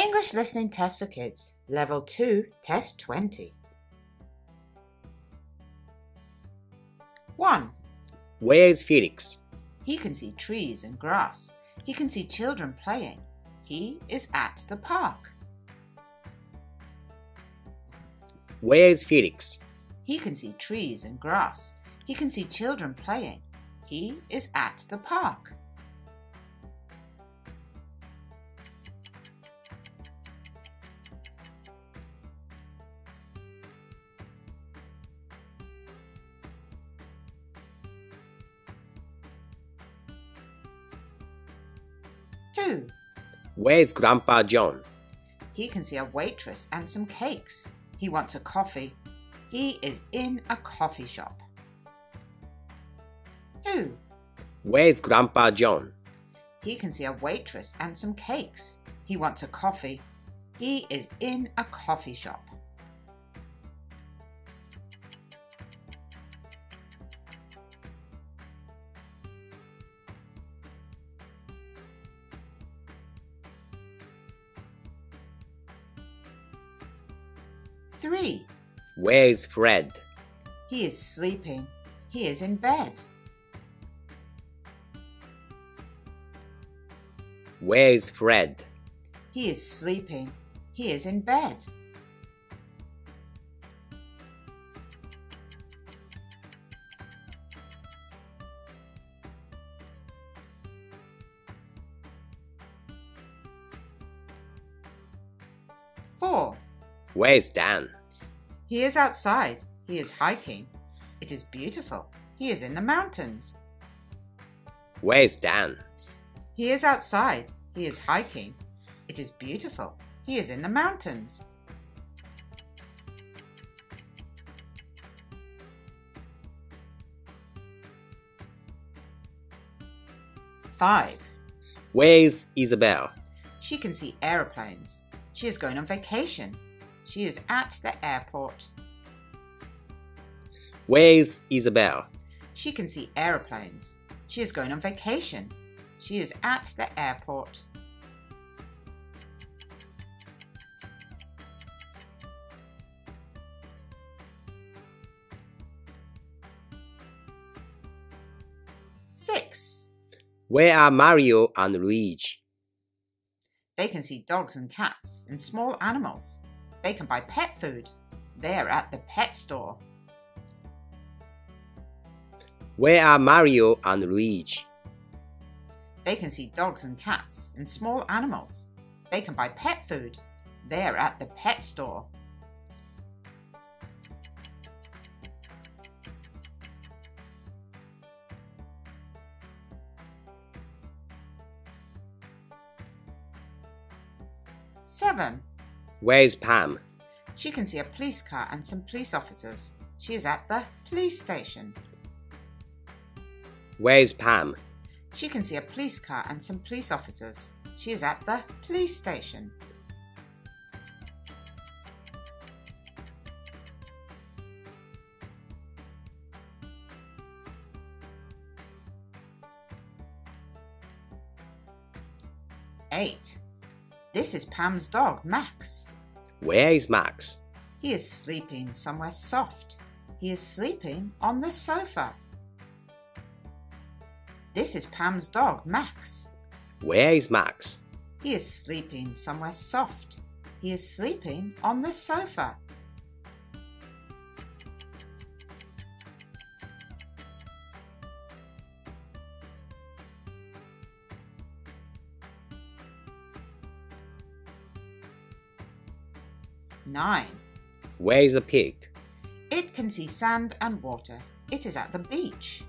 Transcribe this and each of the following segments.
English Listening Test for Kids, Level 2, Test 20. 1. Where is Felix? He can see trees and grass. He can see children playing. He is at the park. Where is Felix? He can see trees and grass. He can see children playing. He is at the park. 2. Where is Grandpa John? He can see a waitress and some cakes. He wants a coffee. He is in a coffee shop. 2. Where is Grandpa John? He can see a waitress and some cakes. He wants a coffee. He is in a coffee shop. 3. Where is Fred? He is sleeping. He is in bed. Where is Fred? He is sleeping. He is in bed. 4. Where is Dan? He is outside. He is hiking. It is beautiful. He is in the mountains. Where is Dan? He is outside. He is hiking. It is beautiful. He is in the mountains. 5. Where is Isabel? She can see aeroplanes. She is going on vacation. She is at the airport. Where is Isabel? She can see aeroplanes. She is going on vacation. She is at the airport. 6. Where are Mario and Luigi? They can see dogs and cats and small animals. They can buy pet food. They are at the pet store. Where are Mario and Luigi? They can see dogs and cats and small animals. They can buy pet food. They are at the pet store. 7. Where is Pam? She can see a police car and some police officers. She is at the police station. Where is Pam? She can see a police car and some police officers. She is at the police station. 8. This is Pam's dog, Max. Where is Max? He is sleeping somewhere soft. He is sleeping on the sofa. This is Pam's dog, Max. Where is Max? He is sleeping somewhere soft. He is sleeping on the sofa. 9. Where is the pig? It can see sand and water. It is at the beach.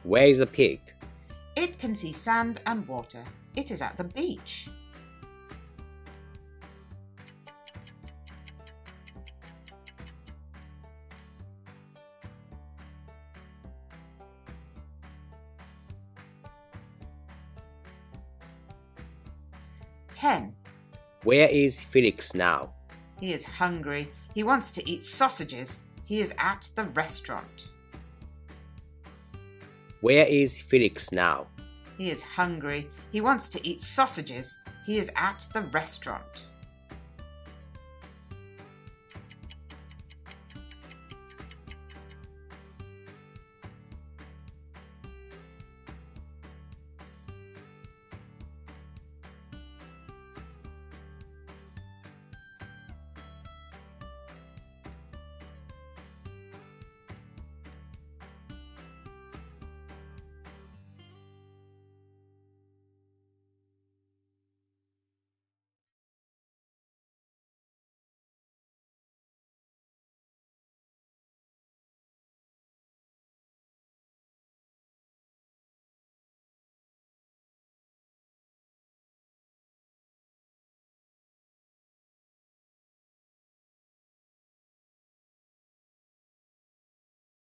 Where is the pig? It can see sand and water. It is at the beach. 10. Where is Felix now? He is hungry. He wants to eat sausages. He is at the restaurant. Where is Felix now? He is hungry. He wants to eat sausages. He is at the restaurant.